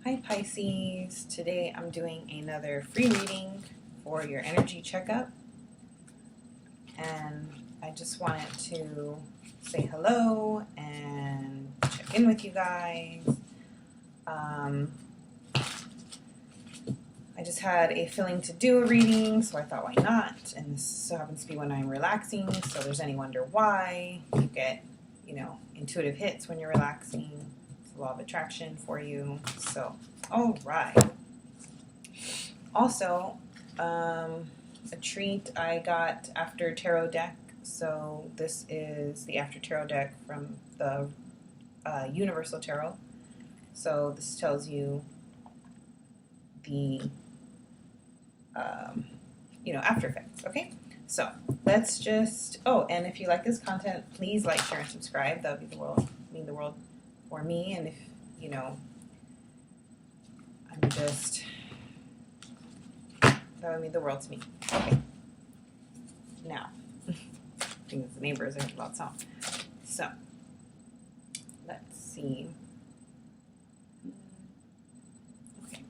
Hi Pisces, today I'm doing another free reading for your energy checkup, and I just wanted to say hello and check in with you guys. I just had a feeling to do a reading, so I thought why not, and this so happens to be when I'm relaxing, so there's any wonder why you get, intuitive hits when you're relaxing. Law of attraction for you. So, all right. Also, a treat I got after tarot deck. So this is the after tarot deck from the Universal Tarot. So this tells you the after effects. Okay. So let's just. Oh, and if you like this content, please like, share, and subscribe. That would mean the world for me. And if that would mean the world to me. Okay. Now, I think the neighbors are loud sound. So, let's see. Okay.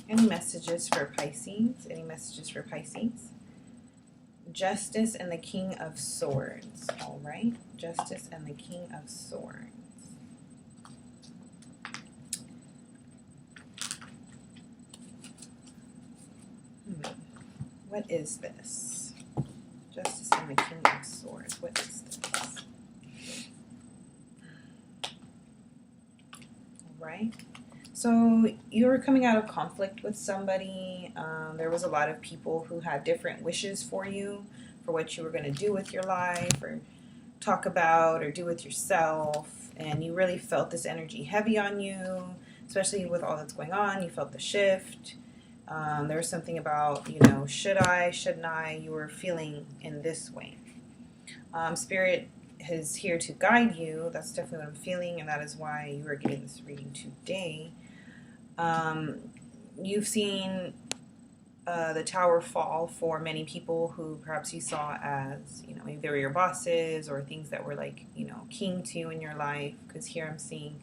Any messages for Pisces? Any messages for Pisces? Justice and the King of Swords. All right. Justice and the King of Swords. What is this? Justice and the King of Swords. What is this? All right. So you were coming out of conflict with somebody. There was a lot of people who had different wishes for you, for what you were going to do with your life or talk about or do with yourself. And you really felt this energy heavy on you, especially with all that's going on. You felt the shift. There was something about, should I, shouldn't I? You were feeling in this way. Spirit is here to guide you. That's definitely what I'm feeling, and that is why you are getting this reading today. You've seen the tower fall for many people who perhaps you saw as, maybe they were your bosses or things that were like, king to you in your life. Because here I'm seeing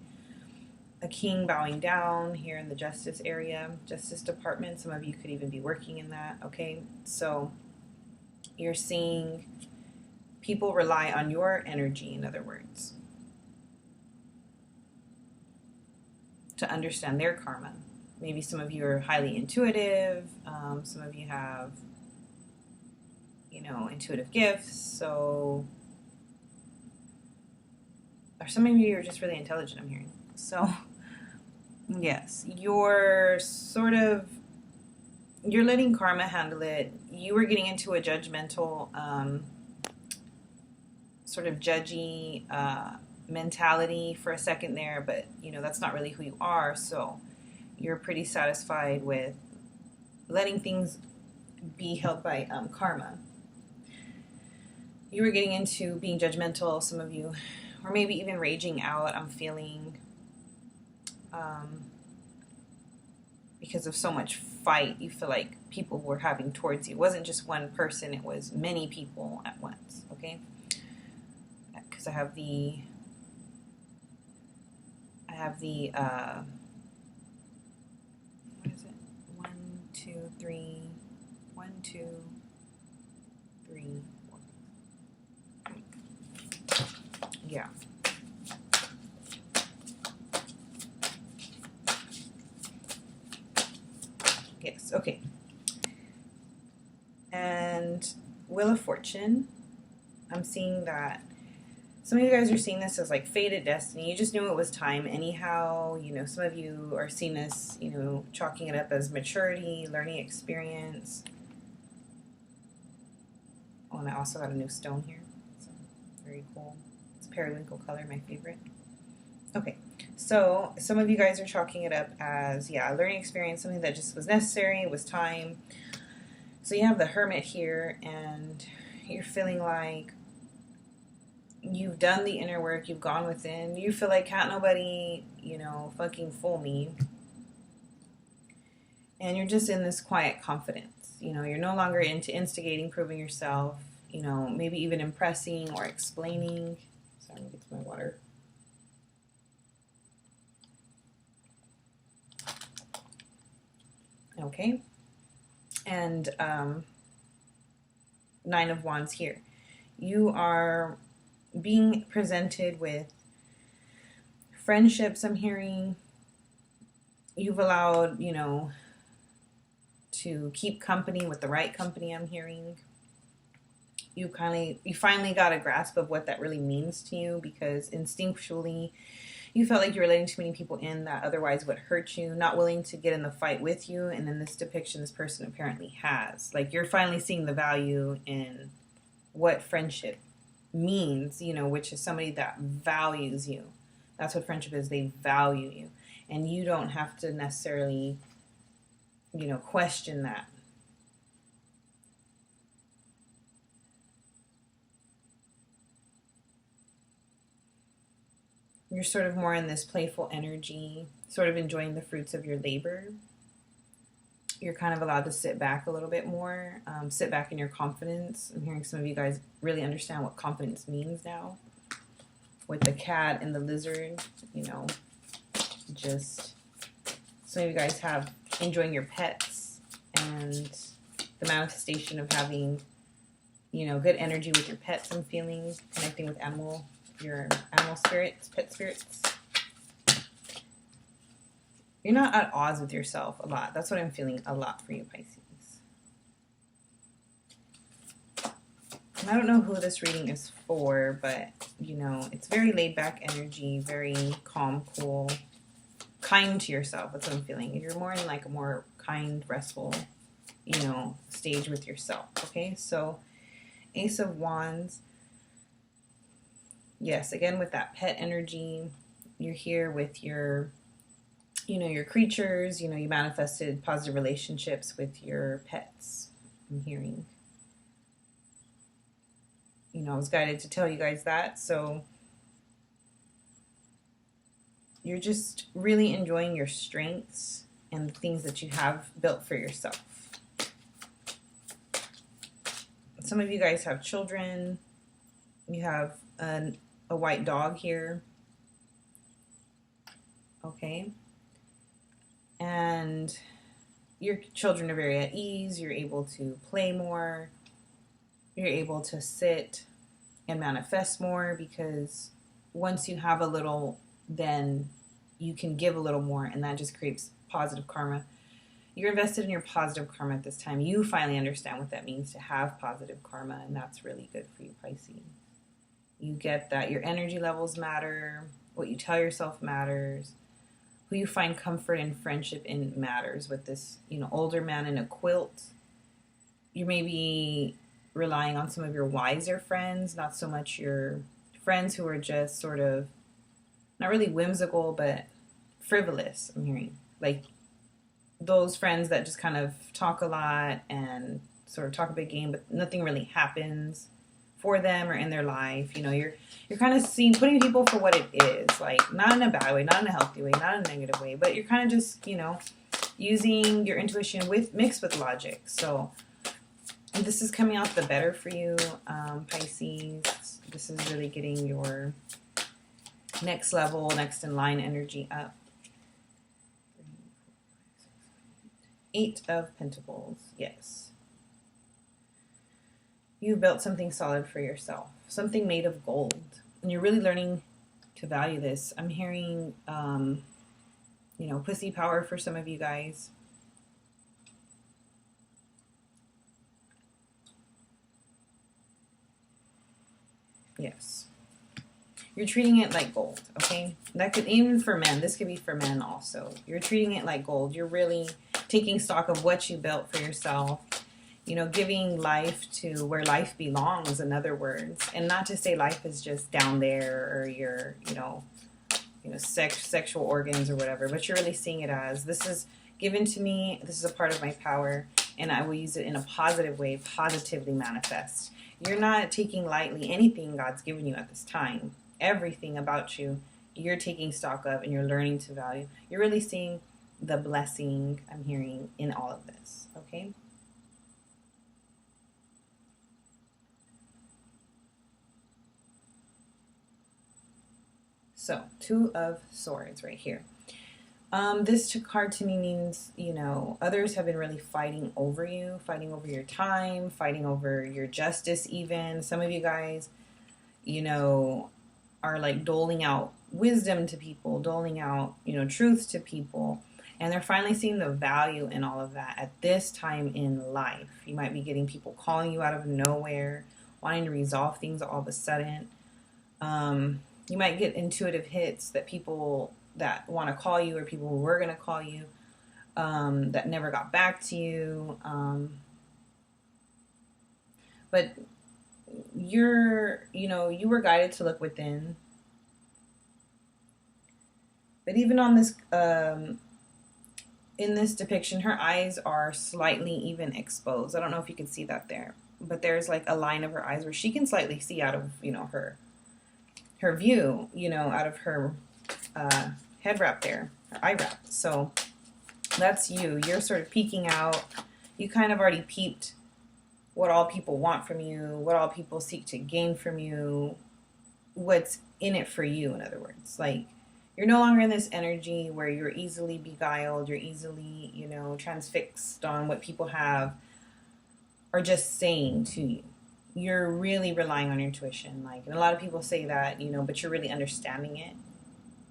a king bowing down here in the justice area, justice department. Some of you could even be working in that. Okay, so you're seeing people rely on your energy, in other words, to understand their karma. Maybe some of you are highly intuitive. Some of you have, intuitive gifts. So, or some of you are just really intelligent, I'm hearing. So, yes, you're letting karma handle it. You were getting into a judgmental, sort of judgy mentality for a second there, but, that's not really who you are. So, you're pretty satisfied with letting things be held by karma. You were getting into being judgmental, some of you, or maybe even raging out. I'm feeling because of so much fight you feel like people were having towards you. It wasn't just one person, it was many people at once, okay? Because I have the what is it? 1, 2, 3, 1, 2, 3, 4. Yeah. Yes, okay. And Wheel of Fortune. I'm seeing that some of you guys are seeing this as like fated destiny. You just knew it was time anyhow. Some of you are seeing this, chalking it up as maturity, learning experience. Oh, and I also got a new stone here. So, very cool. It's periwinkle color, my favorite. Okay, so some of you guys are chalking it up as, a learning experience, something that just was necessary, it was time. So you have the Hermit here, and you're feeling like you've done the inner work, you've gone within, you feel like can't nobody, fucking fool me. And you're just in this quiet confidence. You're no longer into instigating, proving yourself. you know, maybe even impressing or explaining. Sorry, let me get to my water. Okay. And Nine of Wands here. You are being presented with friendships, I'm hearing. You've allowed, you know, to keep company with the right company, I'm hearing. You finally got a grasp of what that really means to you, because instinctually you felt like you were letting too many people in that otherwise would hurt you, not willing to get in the fight with you. And in this depiction, this person apparently has. Like, you're finally seeing the value in what friendship means, you know, which is somebody that values you. That's what friendship is. They value you. And you don't have to necessarily, you know, question that. You're sort of more in this playful energy, sort of enjoying the fruits of your labor. You're kind of allowed to sit back a little bit more, sit back in your confidence. I'm hearing some of you guys really understand what confidence means now. With the cat and the lizard, you know, just some of you guys have enjoying your pets and the manifestation of having, you know, good energy with your pets. I'm feeling connecting with your animal spirits, pet spirits. You're not at odds with yourself a lot. That's what I'm feeling a lot for you, Pisces. And I don't know who this reading is for, but, you know, it's very laid back energy, very calm, cool, kind to yourself. That's what I'm feeling. You're more in like a more kind, restful, you know, stage with yourself. Okay, so Ace of Wands. Yes, again with that pet energy. You're here with your, you know, your creatures. You know, you manifested positive relationships with your pets. I'm hearing. You know, I was guided to tell you guys that. So you're just really enjoying your strengths and the things that you have built for yourself. Some of you guys have children. You have a white dog here. Okay. And your children are very at ease. You're able to play more. You're able to sit and manifest more, because once you have a little, then you can give a little more, and that just creates positive karma. You're invested in your positive karma at this time. You finally understand what that means to have positive karma, and that's really good for you, Pisces. You get that your energy levels matter, what you tell yourself matters, who you find comfort and friendship in matters. With this, you know, older man in a quilt, you may be relying on some of your wiser friends, not so much your friends who are just sort of not really whimsical, but frivolous, I'm hearing. Like those friends that just kind of talk a lot and sort of talk a big game, but nothing really happens for them or in their life. You know, you're kind of putting people for what it is, like not in a bad way, not in a healthy way, not in a negative way, but you're kind of just, you know, using your intuition mixed with logic. So this is coming out the better for you, Pisces. This is really getting your next level, next in line energy up. 8 of Pentacles, yes. You built something solid for yourself, something made of gold, and you're really learning to value this. I'm hearing, you know, pussy power for some of you guys. Yes. You're treating it like gold, okay? That could, even for men, this could be for men also. You're treating it like gold. You're really taking stock of what you built for yourself. You know, giving life to where life belongs, in other words. And not to say life is just down there or your, you know, sexual organs or whatever, but you're really seeing it as, this is given to me, this is a part of my power, and I will use it in a positive way, positively manifest. You're not taking lightly anything God's given you at this time. Everything about you, you're taking stock of and you're learning to value. You're really seeing the blessing, I'm hearing, in all of this, okay? So, Two of Swords right here. This card to me means, others have been really fighting over you, fighting over your time, fighting over your justice even. Some of you guys, are like doling out wisdom to people, doling out, truths to people. And they're finally seeing the value in all of that at this time in life. You might be getting people calling you out of nowhere, wanting to resolve things all of a sudden. You might get intuitive hits that people that want to call you or people who were going to call you that never got back to you. But you were guided to look within. But even on this, in this depiction, her eyes are slightly even exposed. I don't know if you can see that there, but there's like a line of her eyes where she can slightly see out of, her view, out of her head wrap there, her eye wrap. So that's you. You're sort of peeking out. You kind of already peeped what all people want from you, what all people seek to gain from you, what's in it for you, in other words. Like, you're no longer in this energy where you're easily beguiled, you're easily, transfixed on what people have or just saying to you. You're really relying on your intuition. Like, and a lot of people say that, but you're really understanding it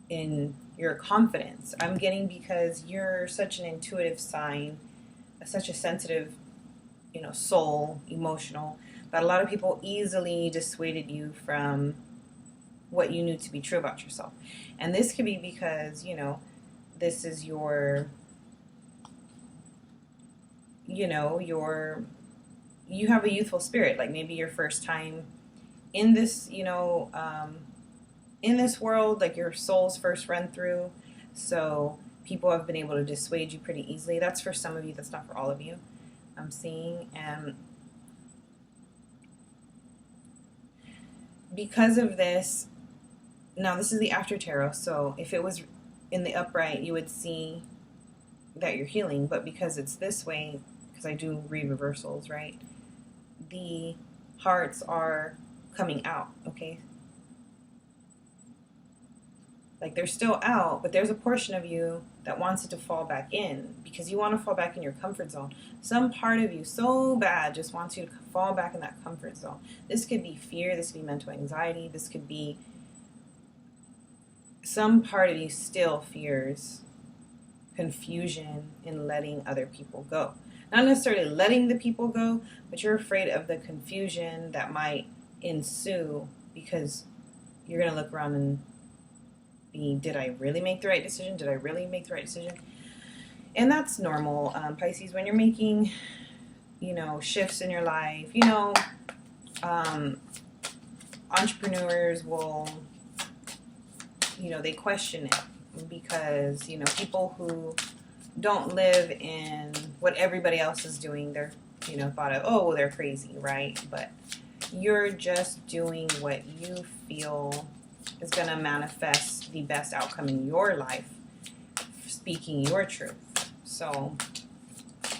in your confidence. I'm getting because you're such an intuitive sign, such a sensitive, soul, emotional, that a lot of people easily dissuaded you from what you knew to be true about yourself. And this could be because, this is your, you have a youthful spirit, like maybe your first time in this, in this world, like your soul's first run through. So people have been able to dissuade you pretty easily. That's for some of you, that's not for all of you, I'm seeing. And because of this, now this is the after tarot, so if it was in the upright, you would see that you're healing, but because it's this way, because I do read reversals, right? The hearts are coming out, okay? Like they're still out, but there's a portion of you that wants it to fall back in because you want to fall back in your comfort zone. Some part of you so bad just wants you to fall back in that comfort zone. This could be fear, this could be mental anxiety, this could be some part of you still fears confusion in letting other people go. Not necessarily letting the people go, but you're afraid of the confusion that might ensue because you're going to look around and be, did I really make the right decision? Did I really make the right decision? And that's normal, Pisces, when you're making, shifts in your life. Entrepreneurs will, they question it because, people who don't live in what everybody else is doing, they're, thought of, oh, well, they're crazy, right? But you're just doing what you feel is going to manifest the best outcome in your life, speaking your truth. So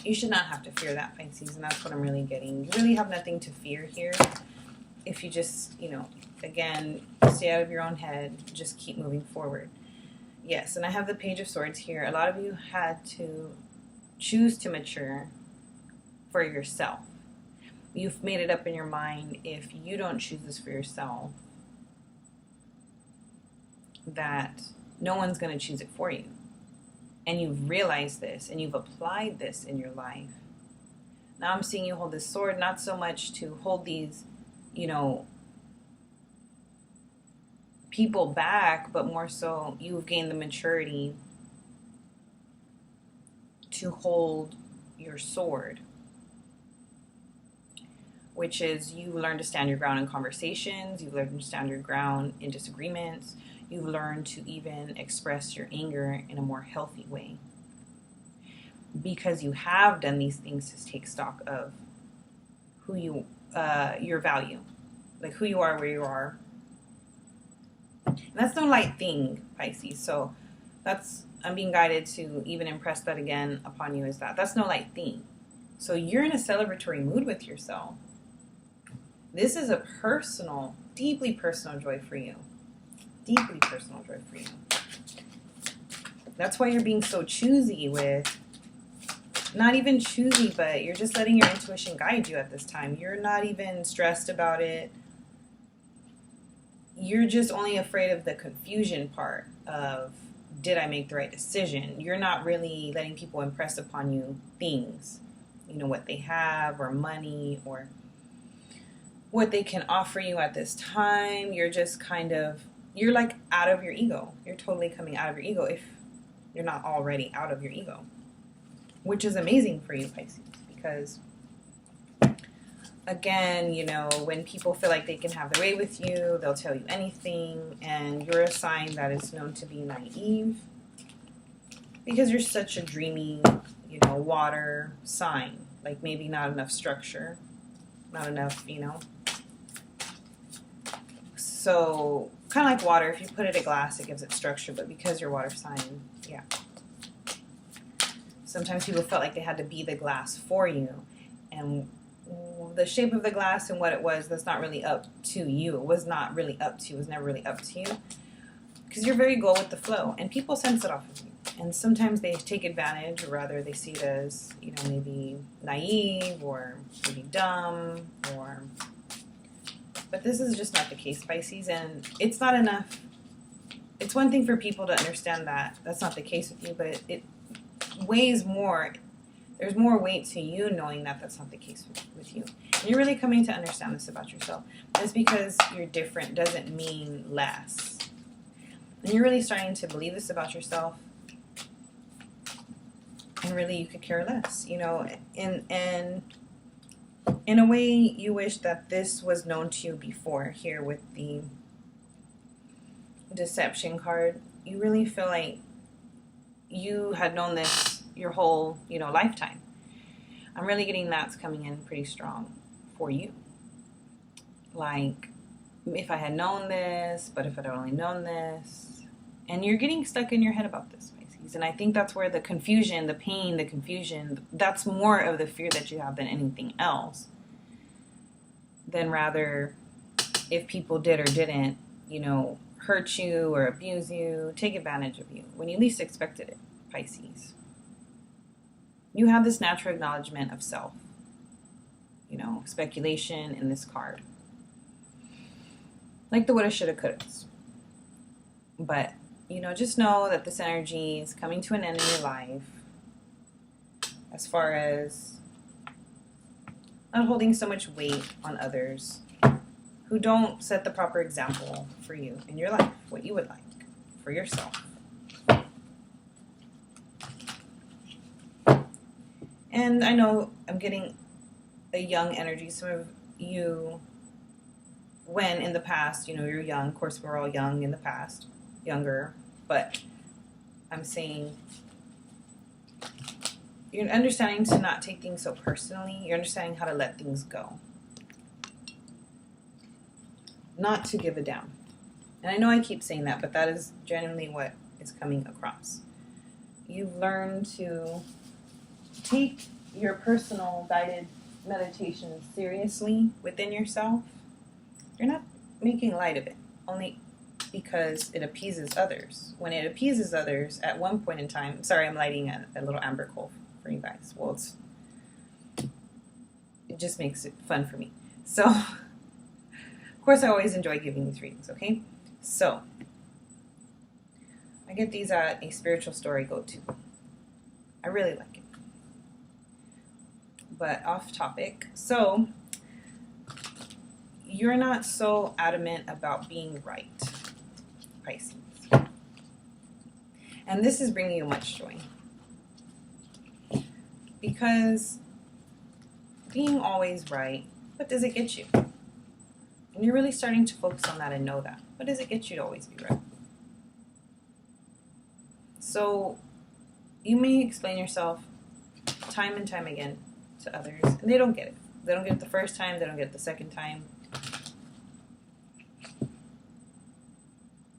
you should not have to fear that, Pisces, and that's what I'm really getting. You really have nothing to fear here if you just, again, stay out of your own head, just keep moving forward. Yes, and I have the Page of Swords here. A lot of you had to choose to mature for yourself. You've made it up in your mind, if you don't choose this for yourself, that no one's going to choose it for you. And you've realized this, and you've applied this in your life. Now I'm seeing you hold this sword, not so much to hold these, people back, but more so you've gained the maturity to hold your sword, which is you've learned to stand your ground in conversations, you've learned to stand your ground in disagreements, you've learned to even express your anger in a more healthy way. Because you have done these things to take stock of who you, your value, like who you are, where you are. And that's no light thing, Pisces. So I'm being guided to even impress that again upon you, is that's no light thing. So you're in a celebratory mood with yourself. This is a personal, deeply personal joy for you. Deeply personal joy for you. That's why you're being so choosy with, not even choosy, but you're just letting your intuition guide you at this time. You're not even stressed about it. You're just only afraid of the confusion part of, did I make the right decision? You're not really letting people impress upon you things, what they have or money or what they can offer you at this time. You're just you're like out of your ego. You're totally coming out of your ego if you're not already out of your ego, which is amazing for you, Pisces, because again, when people feel like they can have their way with you, they'll tell you anything, and you're a sign that is known to be naive because you're such a dreamy, water sign. Like maybe not enough structure, not enough, So kind of like water, if you put it in a glass, it gives it structure, but because you're water sign, yeah. Sometimes people felt like they had to be the glass for you, and the shape of the glass and what it was, that's not really up to you. It was not really up to you. It was never really up to you. Because you're very go with the flow, and people sense it off of you. And sometimes they take advantage, or rather they see it as, maybe naive or maybe dumb, but this is just not the case, Pisces, and it's not enough. It's one thing for people to understand that that's not the case with you, but it weighs more. There's more weight to you knowing that that's not the case with you. And you're really coming to understand this about yourself. Just because you're different doesn't mean less. And you're really starting to believe this about yourself. And really you could care less. In a way, you wish that this was known to you before. Here with the deception card, you really feel like you had known this your whole, lifetime. I'm really getting that's coming in pretty strong for you. Like, if I had known this, but if I'd only known this. And you're getting stuck in your head about this, Pisces. And I think that's where the confusion, the pain, the confusion, that's more of the fear that you have than anything else. Than rather, if people did or didn't, hurt you or abuse you, take advantage of you when you least expected it, Pisces. You have this natural acknowledgement of self, speculation in this card. Like the woulda, shoulda, couldas. But, just know that this energy is coming to an end in your life as far as not holding so much weight on others who don't set the proper example for you in your life, what you would like for yourself. And I know I'm getting a young energy. Some of you, when in the past, you're young. Of course, we're all young in the past, younger. But I'm saying you're understanding to not take things so personally. You're understanding how to let things go. Not to give a damn. And I know I keep saying that, but that is genuinely what is coming across. You've learned to take your personal guided meditation seriously within yourself. You're not making light of it, only because it appeases others. When it appeases others, at one point in time, sorry, I'm lighting a little amber coal for you guys. Well, it just makes it fun for me. So, of course, I always enjoy giving these readings, okay? So, I get these at a spiritual store I go to. I really like it. But off topic. So, you're not so adamant about being right, Pisces. And this is bringing you much joy. Because being always right, what does it get you? And you're really starting to focus on that and know that. What does it get you to always be right? So you may explain yourself time and time again to others, and they don't get it. They don't get it the first time, they don't get it the second time.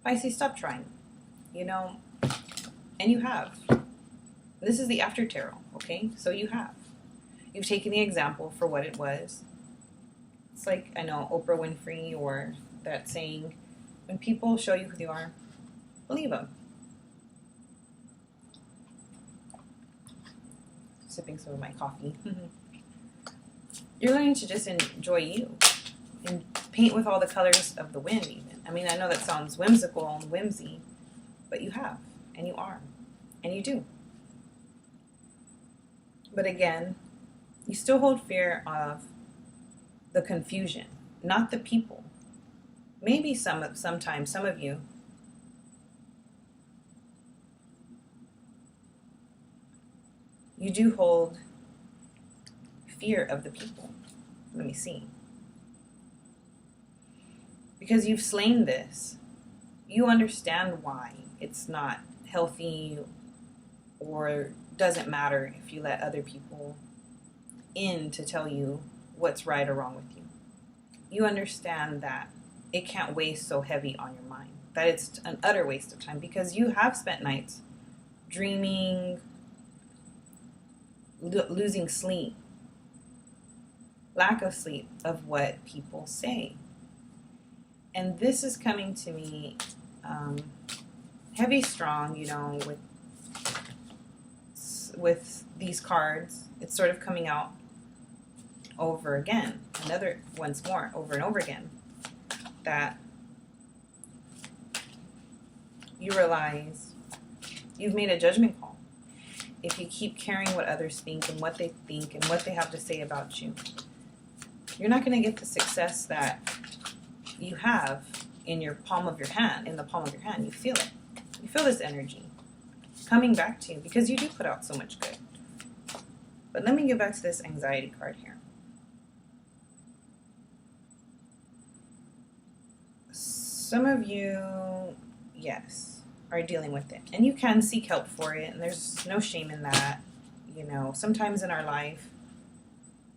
Pisces, stop trying. And you have. This is the after tarot, okay? So you have. You've taken the example for what it was. It's like, I know, Oprah Winfrey, or that saying, When people show you who they are, believe them. Sipping some of my coffee. You're learning to just enjoy you and paint with all the colors of the wind even. I mean, I know that sounds whimsical and whimsy, but you have, and you are, and you do. But again, you still hold fear of the confusion, not the people. Maybe sometimes some of you do hold fear of the people. Let me see. Because you've slain this. You understand why it's not healthy or doesn't matter if you let other people in to tell you what's right or wrong with you. You understand that it can't weigh so heavy on your mind, that it's an utter waste of time, because you have spent nights dreaming, losing sleep, lack of sleep of what people say. And this is coming to me heavy, strong, with these cards. It's sort of coming out over again, once more, over and over again, that you realize you've made a judgment call. If you keep caring what others think and what they think and what they have to say about you, you're not going to get the success that you have in the palm of your hand. You feel it. You feel this energy coming back to you because you do put out so much good. But let me get back to this anxiety card here. Some of you, yes, are dealing with it. And you can seek help for it, and there's no shame in that. Sometimes in our life,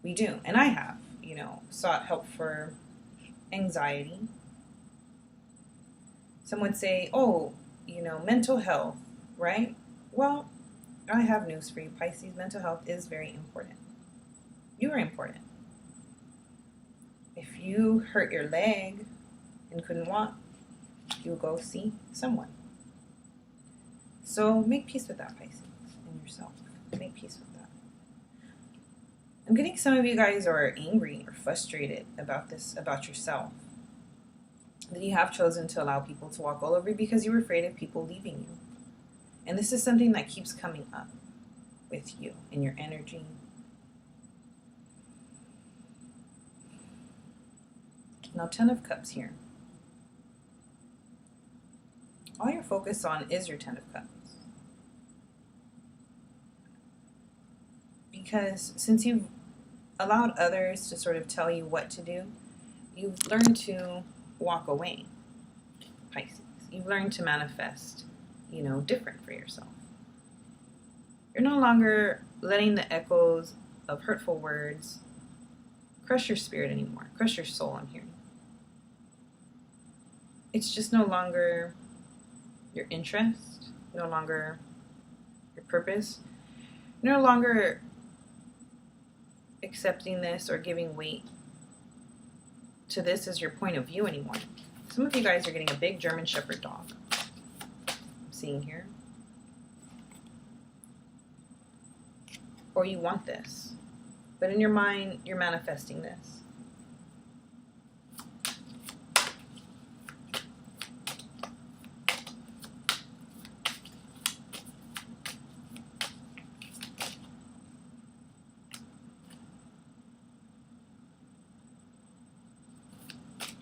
we do. And I have, sought help for anxiety. Some would say, mental health, right? Well, I have news for you, Pisces. Mental health is very important. You are important. If you hurt your leg and couldn't walk, you'll go see someone. So make peace with that, Pisces, and yourself. Make peace with that. I'm getting some of you guys are angry or frustrated about this, about yourself. That you have chosen to allow people to walk all over you because you were afraid of people leaving you. And this is something that keeps coming up with you in your energy. Now, 10 of Cups here. All you're focused on is your 10 of Cups. Because since you've allowed others to sort of tell you what to do, you've learned to walk away, Pisces. You've learned to manifest, different for yourself. You're no longer letting the echoes of hurtful words crush your spirit anymore, crush your soul, I'm hearing. It's just no longer your interest, no longer your purpose, no longer accepting this or giving weight to this as your point of view anymore. Some of you guys are getting a big German Shepherd dog. I'm seeing here. Or you want this. But in your mind, you're manifesting this.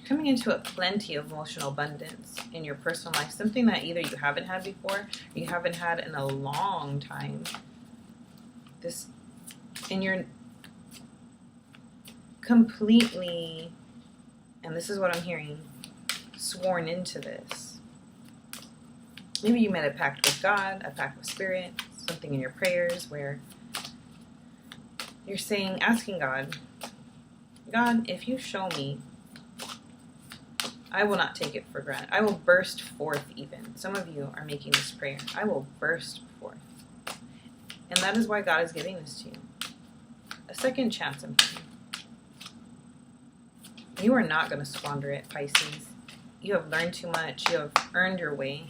Coming into a plenty of emotional abundance in your personal life, something that either you haven't had before, or you haven't had in a long time. And you're completely, and this is what I'm hearing, sworn into this. Maybe you made a pact with God, a pact with Spirit, something in your prayers where you're asking God, if you show me, I will not take it for granted. I will burst forth even. Some of you are making this prayer. I will burst forth. And that is why God is giving this to you. A second chance, I'm hearing. You are not going to squander it, Pisces. you have learned too much. You have earned your way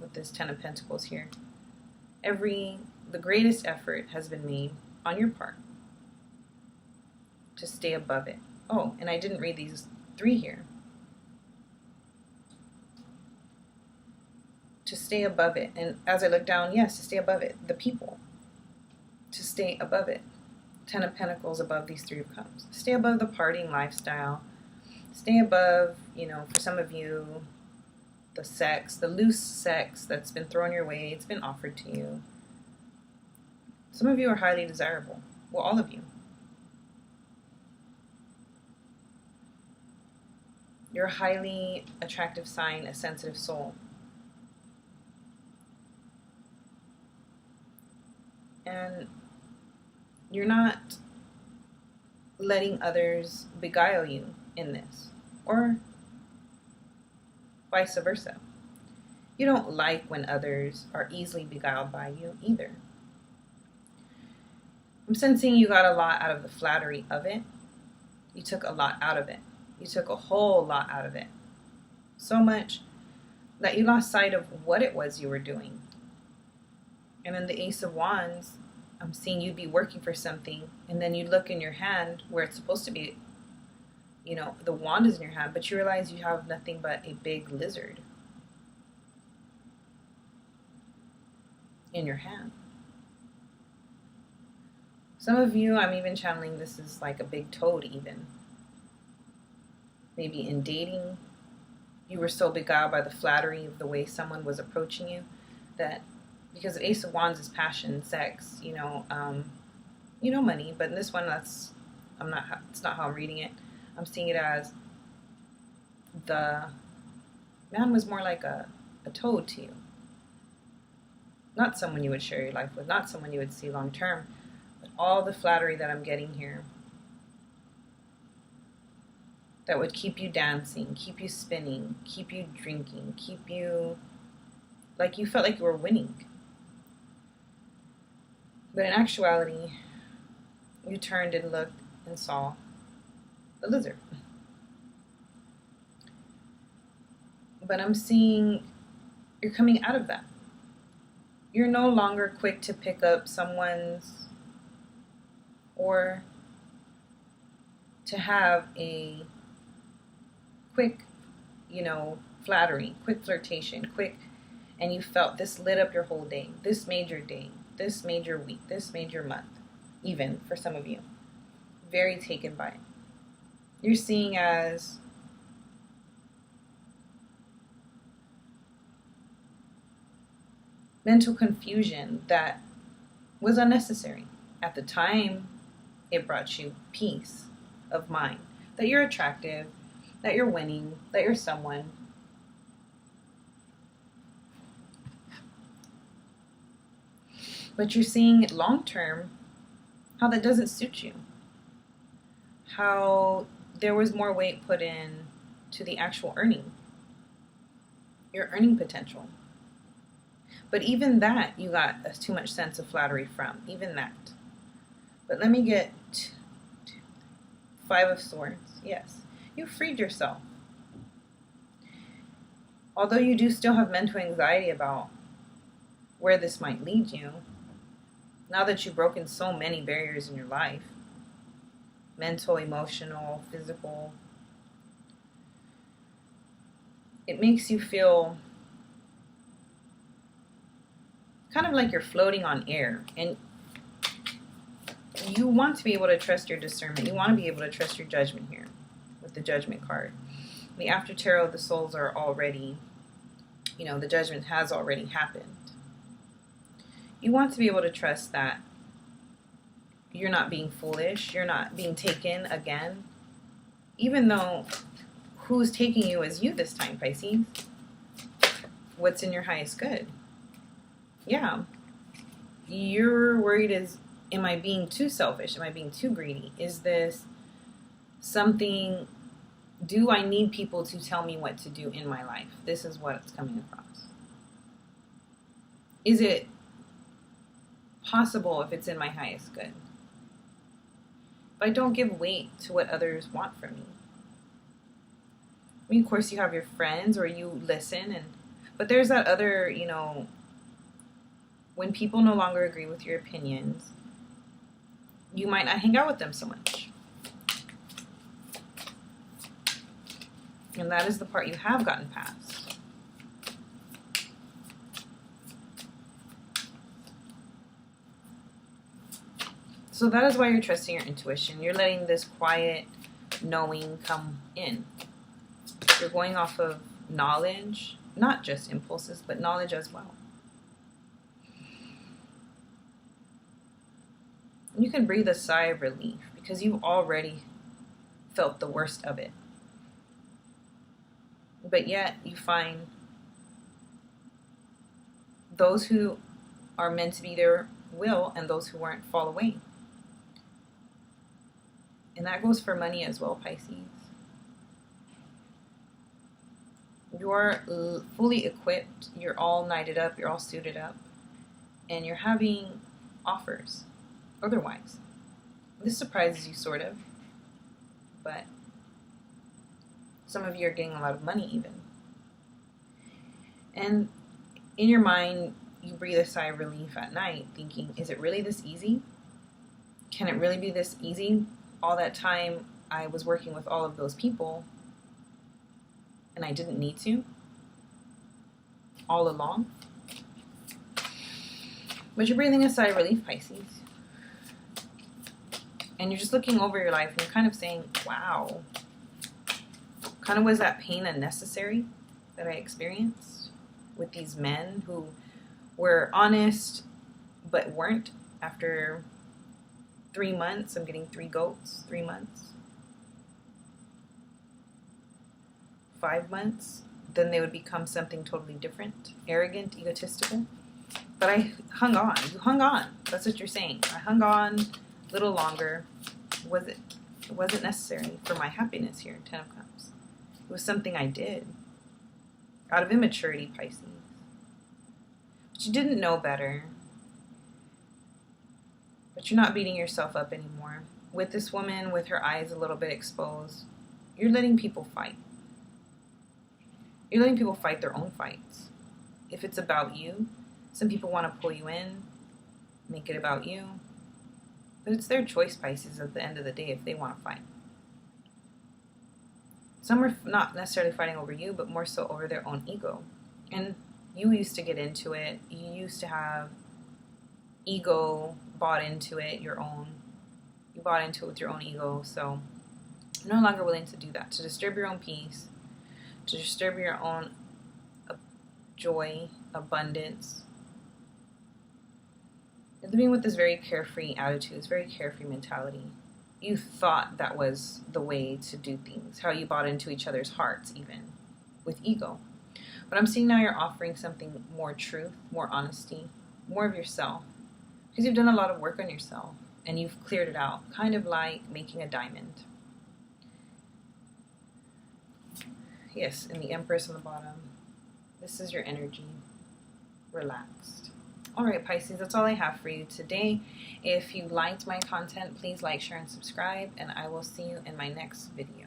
with this Ten of Pentacles here. The greatest effort has been made on your part to stay above it. Oh, and I didn't read these 3 here. To stay above it. And as I look down, yes, to stay above it. The people. To stay above it. 10 of Pentacles above these 3 of Cups. Stay above the partying lifestyle. Stay above, for some of you, the sex, the loose sex that's been thrown your way. It's been offered to you. Some of you are highly desirable. Well, all of you. You're a highly attractive sign, a sensitive soul. And you're not letting others beguile you in this, or vice versa. You don't like when others are easily beguiled by you either. I'm sensing you got a lot out of the flattery of it. You took a lot out of it. You took a whole lot out of it. So much that you lost sight of what it was you were doing. And in the Ace of Wands, I'm seeing you'd be working for something, and then you look in your hand where it's supposed to be, the wand is in your hand, but you realize you have nothing but a big lizard in your hand. Some of you, I'm even channeling this is like a big toad even. Maybe in dating, you were so beguiled by the flattery of the way someone was approaching you that, because Ace of Wands is passion, sex, money, but in this one, it's not how I'm reading it. I'm seeing it as the man was more like a toad to you. Not someone you would share your life with, not someone you would see long term, but all the flattery that I'm getting here that would keep you dancing, keep you spinning, keep you drinking, keep you like you felt like you were winning. But in actuality, you turned and looked and saw the lizard. But I'm seeing you're coming out of that. You're no longer quick to pick up someone's, or to have a quick, flattery, quick flirtation, and you felt this lit up your whole day. This made your day. This made your week. This made your month. Even for some of you. Very taken by it. You're seeing as mental confusion that was unnecessary. At the time, it brought you peace of mind. That you're attractive, that you're winning, that you're someone. But you're seeing long term how that doesn't suit you. How there was more weight put in to the actual earning. Your earning potential. But even that, you got too much sense of flattery from. Even that. But let me get 5 of Swords. Yes. You freed yourself. Although you do still have mental anxiety about where this might lead you, now that you've broken so many barriers in your life, mental, emotional, physical, it makes you feel kind of like you're floating on air. And you want to be able to trust your discernment. You want to be able to trust your judgment here with the Judgment card. The After Tarot, the souls are already, the judgment has already happened. You want to be able to trust that you're not being foolish. You're not being taken again. Even though who's taking you is you this time, Pisces. What's in your highest good? Yeah. You're worried am I being too selfish? Am I being too greedy? Is this something, do I need people to tell me what to do in my life? This is what it's coming across. Is it possible if it's in my highest good? If I don't give weight to what others want from me, I mean, of course, you have your friends or you listen, but there's that other, when people no longer agree with your opinions, you might not hang out with them so much. And that is the part you have gotten past. So that is why you're trusting your intuition. You're letting this quiet knowing come in. You're going off of knowledge, not just impulses, but knowledge as well. And you can breathe a sigh of relief because you've already felt the worst of it. But yet you find those who are meant to be there will, and those who weren't fall away. And that goes for money as well, Pisces. You're fully equipped, you're all knighted up, you're all suited up, and you're having offers otherwise. This surprises you sort of, but some of you are getting a lot of money even. And in your mind, you breathe a sigh of relief at night thinking, is it really this easy? Can it really be this easy? All that time I was working with all of those people and I didn't need to all along. But you're breathing a sigh of relief, Pisces. And you're just looking over your life and you're kind of saying, wow, kind of was that pain unnecessary that I experienced with these men who were honest but weren't. After 3 months, I'm getting 3 goats, 3 months. 5 months, then they would become something totally different, arrogant, egotistical. But I hung on. You hung on. That's what you're saying. I hung on a little longer. It wasn't necessary for my happiness here, 10 of Cups. It was something I did out of immaturity, Pisces. But you didn't know better. But you're not beating yourself up anymore. With this woman with her eyes a little bit exposed, you're letting people fight. You're letting people fight their own fights. If it's about you, some people want to pull you in, make it about you. But it's their choice, Pisces, at the end of the day, if they want to fight. Some are not necessarily fighting over you, but more so over their own ego. And you used to get into it. You used to have ego, bought into it, you bought into it with your own ego. So you're no longer willing to do that, to disturb your own peace, to disturb your own joy, abundance. You're living with this very carefree attitude, this very carefree mentality. You thought that was the way to do things, how you bought into each other's hearts even, with ego. But I'm seeing now you're offering something more truth, more honesty, more of yourself. Because you've done a lot of work on yourself and you've cleared it out, kind of like making a diamond. Yes, and the Empress on the bottom. This is your energy. Relaxed. All right, Pisces, that's all I have for you today. If you liked my content, please like, share, and subscribe, and I will see you in my next video.